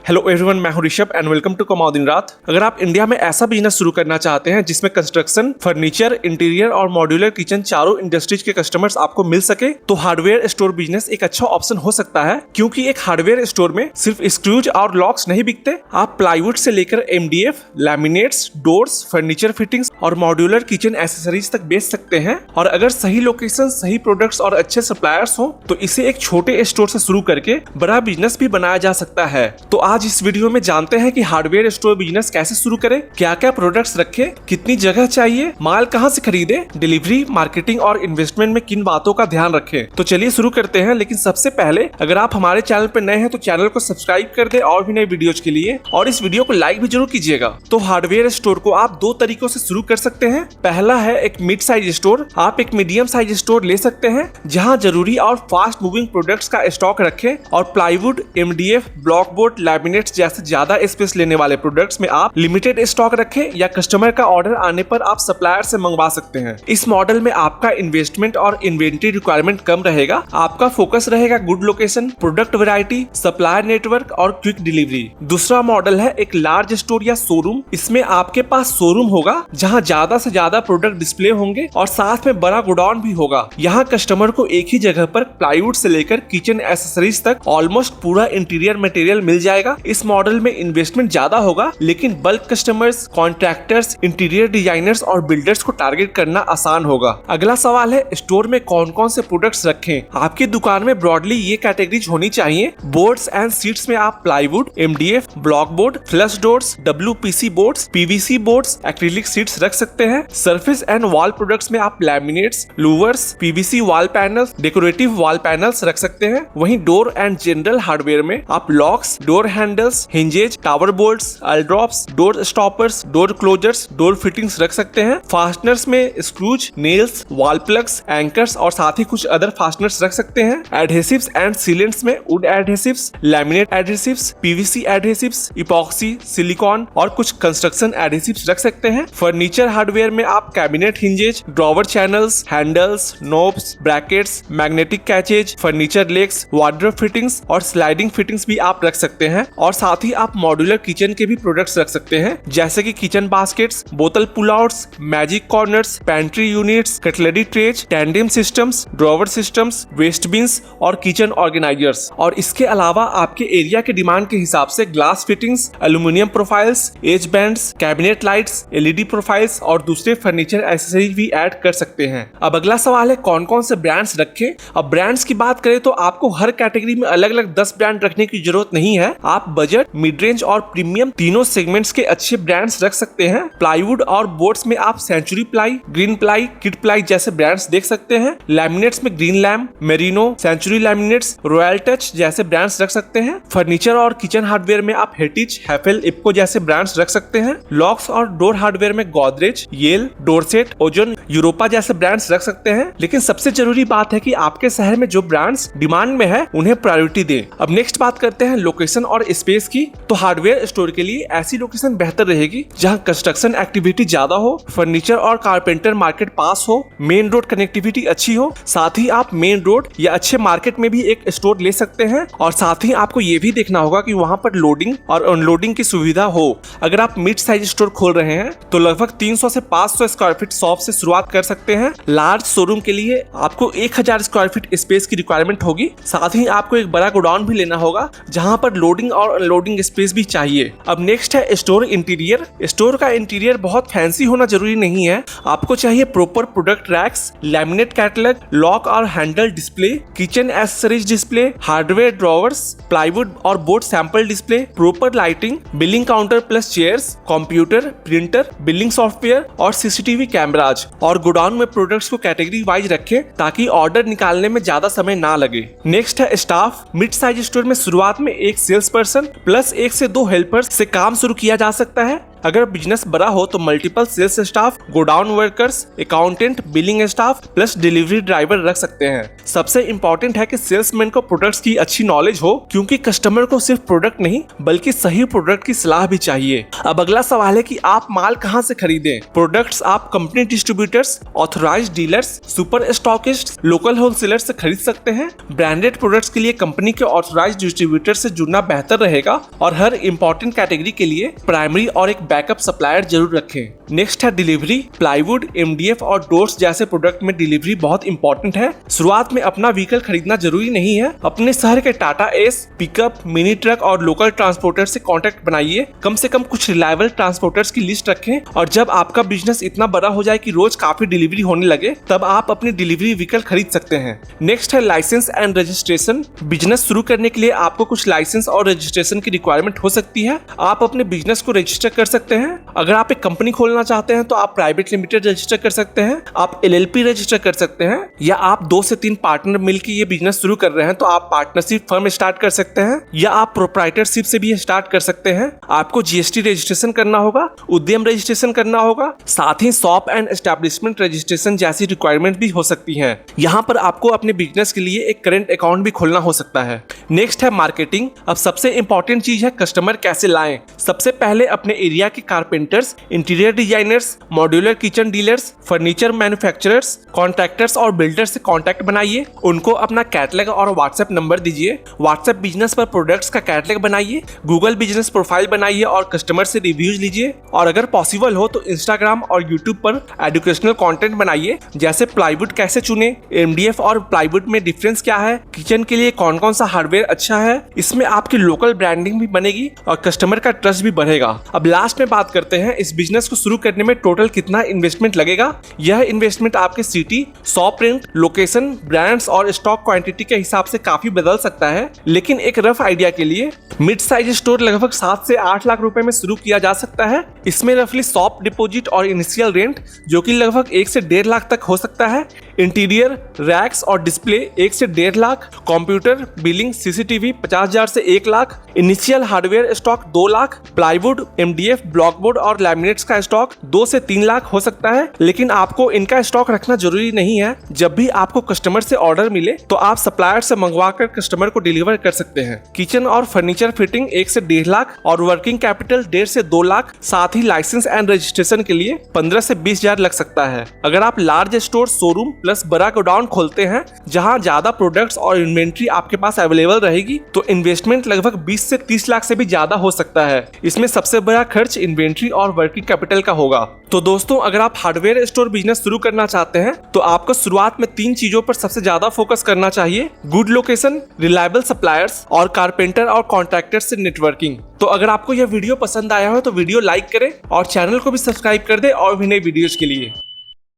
Hello everyone, मैं हूं Rishabh and welcome to कमाओ दिन रात। अगर आप इंडिया में ऐसा बिजनेस शुरू करना चाहते हैं जिसमें कंस्ट्रक्शन, फर्नीचर, इंटीरियर और मॉड्यूलर किचन चारों इंडस्ट्रीज के कस्टमर्स आपको मिल सके, तो हार्डवेयर स्टोर बिजनेस एक अच्छा ऑप्शन हो सकता है। क्योंकि एक हार्डवेयर स्टोर में सिर्फ स्क्रूज और लॉक्स नहीं बिकते, आप प्लाईवुड से लेकर MDF, laminates, doors, furniture fittings और मॉड्यूलर किचन एसेसरीज तक बेच सकते हैं। और अगर सही लोकेशन, सही प्रोडक्ट्स और अच्छे सप्लायर्स हो तो इसे एक छोटे स्टोर से शुरू करके बड़ा बिजनेस भी बनाया जा सकता है। तो आज इस वीडियो में जानते हैं कि हार्डवेयर स्टोर बिजनेस कैसे शुरू करें, क्या क्या प्रोडक्ट्स रखें, कितनी जगह चाहिए, माल कहां से खरीदे, डिलीवरी, मार्केटिंग और इन्वेस्टमेंट में किन बातों का ध्यान रखें। तो चलिए शुरू करते हैं। लेकिन सबसे पहले अगर आप हमारे चैनल पर नए हैं तो चैनल को सब्सक्राइब कर दे और भी नए वीडियोज के लिए, और इस वीडियो को लाइक भी जरूर कीजिएगा। तो हार्डवेयर स्टोर को आप दो तरीकों से शुरू कर सकते हैं। पहला है एक मिड साइज स्टोर। आप एक मीडियम साइज स्टोर ले सकते हैं जहां जरूरी और फास्ट मूविंग प्रोडक्ट्स का स्टॉक रखें और plywood, MDF, block board, laminates जैसे ज्यादा स्पेस लेने वाले प्रोडक्ट्स में आप लिमिटेड स्टॉक रखें या कस्टमर का ऑर्डर आने पर आप सप्लायर से मंगवा सकते हैं। इस मॉडल में आपका इन्वेस्टमेंट और इन्वेंटरी रिक्वायरमेंट कम रहेगा। आपका फोकस रहेगा good location, product variety, supplier network और क्विक डिलीवरी। दूसरा मॉडल है एक लार्ज स्टोर या शोरूम। इसमें आपके पास शोरूम होगा जहां ज्यादा से ज्यादा प्रोडक्ट डिस्प्ले होंगे और साथ में बड़ा गोडाउन भी होगा। यहाँ कस्टमर को एक ही जगह पर प्लाईवुड से लेकर किचन एसेसरीज तक ऑलमोस्ट पूरा इंटीरियर मटेरियल मिल जाएगा। इस मॉडल में इन्वेस्टमेंट ज्यादा होगा लेकिन bulk customers, contractors, interior designers और बिल्डर्स को टारगेट करना आसान होगा। अगला सवाल है स्टोर में कौन कौन से प्रोडक्ट्स रखें। आपकी दुकान में ब्रॉडली ये कैटेगरीज होनी चाहिए। बोर्ड्स एंड सीट्स में आप plywood, MDF, block board, flush doors, WPC boards, PVC boards, acrylic seats रख सकते हैं। सरफेस एंड वॉल प्रोडक्ट्स में आप laminates, louvres, PVC wall panels, decorative wall panels रख सकते हैं। वहीं डोर एंड जनरल हार्डवेयर में आप locks, door handles, hinges, tower bolts, aldrops, door stoppers, door closers, door fittings रख सकते हैं। फास्टनर्स में screws, nails, wall plugs, anchors और साथ ही कुछ अदर फास्टनर्स रख सकते हैं। एडहेसिव्स एंड सीलेंट्स में wood adhesives, laminate adhesives, PVC adhesives, epoxy, silicone और कुछ कंस्ट्रक्शन एडहेसिव्स रख सकते हैं। फर्नीचर हार्डवेयर में आप cabinet hinges, drawer channels, handles, knobs, brackets, magnetic catches, furniture legs, wardrobe fittings और स्लाइडिंग फिटिंग्स भी आप रख सकते हैं। और साथ ही आप मॉड्यूलर किचन के भी प्रोडक्ट्स रख सकते हैं जैसे कि किचन बास्केट्स, बोतल pull outs, magic corners, pantry units, cutlery trays, tandem systems, drawer systems, waste bins और किचन ऑर्गेनाइजर्स। और इसके अलावा आपके एरिया के डिमांड के हिसाब से glass fittings, aluminium profiles, edge bands, cabinet lights, LED profiles और दूसरे फर्नीचर एक्सेसरीज भी ऐड कर सकते हैं। अब अगला सवाल है कौन कौन से ब्रांड्स रखें। अब ब्रांड्स की बात करें तो आपको हर कैटेगरी में अलग अलग 10 ब्रांड रखने की जरूरत नहीं है। आप बजट, मिड रेंज और प्रीमियम तीनों सेगमेंट्स के अच्छे ब्रांड्स रख सकते हैं। प्लाईवुड और बोर्ड्स में आप Century Ply, Green Ply, Kitply जैसे ब्रांड्स देख सकते हैं। लैमिनेट्स में Greenlam, Merino, Century laminates, Royal Touch जैसे ब्रांड्स रख सकते हैं। फर्नीचर और किचन हार्डवेयर में आप हेटिच, हैफेल, इप्को जैसे ब्रांड्स रख सकते हैं। लॉक्स और डोर हार्डवेयर में Godrej, Yale, Dorset, Ozone, Europa जैसे ब्रांड्स रख सकते हैं। लेकिन सबसे जरूरी बात है कि आपके शहर में जो ब्रांड्स डिमांड में है उन्हें प्रायोरिटी दें। अब नेक्स्ट बात करते हैं लोकेशन और स्पेस की। तो हार्डवेयर स्टोर के लिए ऐसी लोकेशन बेहतर रहेगी जहां कंस्ट्रक्शन एक्टिविटी ज्यादा हो, फर्नीचर और कारपेंटर मार्केट पास हो, मेन रोड कनेक्टिविटी अच्छी हो। साथ ही आप मेन रोड या अच्छे मार्केट में भी एक स्टोर ले सकते हैं। और साथ ही आपको ये भी देखना होगा कि वहां पर लोडिंग और अनलोडिंग की सुविधा हो। अगर आप मिड साइज स्टोर खोल रहे हैं तो लगभग 300 से 500 स्क्वायर फीट शॉप से शुरुआत कर सकते हैं। लार्ज शोरूम के लिए आपको 1000 स्क्वायर फीट स्पेस की रिक्वायरमेंट होगी। साथ ही आपको एक बड़ा गोडाउन भी लेना होगा जहां पर लोडिंग और अनलोडिंग स्पेस भी चाहिए। अब नेक्स्ट है स्टोर इंटीरियर। स्टोर का इंटीरियर बहुत फैंसी होना जरूरी नहीं है। आपको चाहिए proper product racks, laminate catalogue, lock और handle display, kitchen accessories display, hardware drawers, plywood और board sample display, proper lighting, billing counter plus chairs, computer, printer, billing software और CCTV कैमराज। और गोडाउन में प्रोडक्ट्स को category wise रखें ताकि order निकालने में ज्यादा समय ना लगे। नेक्स्ट है स्टाफ। मिड साइज स्टोर में शुरुआत में एक सेल्स पर्सन प्लस 1 से 2 हेल्पर्स से काम शुरू किया जा सकता है। अगर बिजनेस बड़ा हो तो multiple sales staff, godown workers, accountant, billing staff plus delivery driver रख सकते हैं। सबसे इंपॉर्टेंट है कि सेल्समैन को प्रोडक्ट्स की अच्छी नॉलेज हो, क्योंकि कस्टमर को सिर्फ प्रोडक्ट नहीं बल्कि सही प्रोडक्ट की सलाह भी चाहिए। अब अगला सवाल है कि आप माल कहां से खरीदें। प्रोडक्ट्स आप company distributors, authorised dealers, super stockist, local wholesaler से खरीद सकते हैं। ब्रांडेड प्रोडक्ट्स के लिए कंपनी के ऑथराइज्ड डिस्ट्रीब्यूटर से जुड़ना बेहतर रहेगा और हर इंपॉर्टेंट कैटेगरी के लिए प्राइमरी और एक बैकअप सप्लायर जरूर रखें। नेक्स्ट है डिलीवरी। प्लाईवुड, एमडीएफ और डोर्स जैसे प्रोडक्ट में डिलीवरी बहुत इंपॉर्टेंट है। शुरुआत में अपना व्हीकल खरीदना जरूरी नहीं है। अपने शहर के Tata S, pickup, mini truck और लोकल ट्रांसपोर्टर से कांटेक्ट बनाइए। कम से कम कुछ रिलायबल ट्रांसपोर्टर्स की लिस्ट रखें और जब आपका बिजनेस इतना बड़ा हो जाए कि रोज काफी डिलीवरी होने लगे तब आप अपनी डिलीवरी व्हीकल खरीद सकते हैं। नेक्स्ट है लाइसेंस एंड रजिस्ट्रेशन। बिजनेस शुरू करने के लिए आपको कुछ लाइसेंस और रजिस्ट्रेशन की रिक्वायरमेंट हो सकती है। आप अपने बिजनेस को रजिस्टर कर सकते हैं। अगर आप एक कंपनी खोलना चाहते हैं तो आप प्राइवेट लिमिटेड रजिस्टर कर सकते हैं, आप एलएलपी रजिस्टर कर सकते हैं, या आप 2 से 3 पार्टनर मिलकर ये बिजनेस शुरू कर रहे हैं तो आप पार्टनरशिप फर्म स्टार्ट कर सकते हैं, या आप प्रोप्राइटरशिप से भी स्टार्ट कर सकते हैं। आपको जीएसटी रजिस्ट्रेशन करना होगा, उद्यम रजिस्ट्रेशन करना होगा, साथ ही शॉप एंड एस्टैब्लिशमेंट रजिस्ट्रेशन जैसी रिक्वायरमेंट भी हो सकती है। यहाँ पर आपको अपने बिजनेस के लिए एक करंट अकाउंट भी खोलना हो सकता है। नेक्स्ट है मार्केटिंग। अब सबसे इंपॉर्टेंट चीज है कस्टमर कैसे लाएं। सबसे पहले अपने एरिया के carpenters, interior designers, modular kitchen dealers, furniture manufacturers, contractors और बिल्डर से कॉन्टैक्ट बनाइए। उनको अपना कैटलॉग और व्हाट्सएप नंबर दीजिए। व्हाट्सएप बिजनेस पर प्रोडक्ट्स का कैटलॉग बनाइए। गूगल बिजनेस प्रोफाइल बनाइए और कस्टमर से रिव्यूज लीजिए। और अगर पॉसिबल हो तो इंस्टाग्राम और यूट्यूब पर एजुकेशनल कंटेंट बनाइए, जैसे प्लाईवुड कैसे चुने, एमडीएफ और प्लाईवुड में डिफरेंस क्या है, किचन के लिए कौन कौन सा हार्डवेयर अच्छा है। इसमें आपकी लोकल ब्रांडिंग भी बनेगी और कस्टमर का ट्रस्ट भी बढ़ेगा। अब लास्ट में बात करते हैं इस बिजनेस को शुरू करने में टोटल कितना इन्वेस्टमेंट लगेगा। यह इन्वेस्टमेंट आपके city, shop rent, location, brands और स्टॉक क्वांटिटी के हिसाब से काफी बदल सकता है, लेकिन एक रफ आइडिया के लिए मिड साइज स्टोर लगभग 7 से 8 लाख रुपए में शुरू किया जा सकता है। इसमें रफली शॉप डिपॉजिट और इनिशियल रेंट जो कि लगभग 1 से 1.5 लाख तक हो सकता है। इंटीरियर, रैक्स और डिस्प्ले 1 से 1.5 लाख, कंप्यूटर, बिलिंग, सीसीटीवी 50,000 से 1 lakh, initial hardware stock 2 lakh, plywood, MDF, blockboard और लैमिनेट्स का स्टॉक 2 से 3 लाख हो सकता है। लेकिन आपको इनका स्टॉक रखना जरूरी नहीं है। जब भी आपको कस्टमर से ऑर्डर मिले तो आप सप्लायर से मंगवा कर कस्टमर को डिलीवर कर सकते हैं। किचन और फर्नीचर फिटिंग 1 से 1.5 लाख और वर्किंग कैपिटल 1.5 से 2 लाख, साथ ही लाइसेंस एंड रजिस्ट्रेशन के लिए 15 से 20,000 लग सकता है। अगर आप लार्ज स्टोर, शोरूम प्लस बड़ा गोडाउन खोलते हैं जहां ज्यादा प्रोडक्ट्स और इन्वेंट्री आपके पास अवेलेबल रहेगी तो इन्वेस्टमेंट लगभग 20 से 30 लाख से भी ज्यादा हो सकता है। इसमें सबसे बड़ा खर्च इन्वेंट्री और वर्किंग कैपिटल का होगा। तो दोस्तों, अगर आप हार्डवेयर स्टोर बिजनेस शुरू करना चाहते हैं तो आपको शुरुआत में 3 चीजों पर सबसे ज्यादा फोकस करना चाहिए: गुड लोकेशन, रिलायबल सप्लायर्स और कारपेंटर और कॉन्ट्रैक्टर्स से नेटवर्किंग। तो अगर आपको यह वीडियो पसंद आया हो तो वीडियो लाइक करें और चैनल को भी सब्सक्राइब कर दें और भी नई वीडियोस के लिए।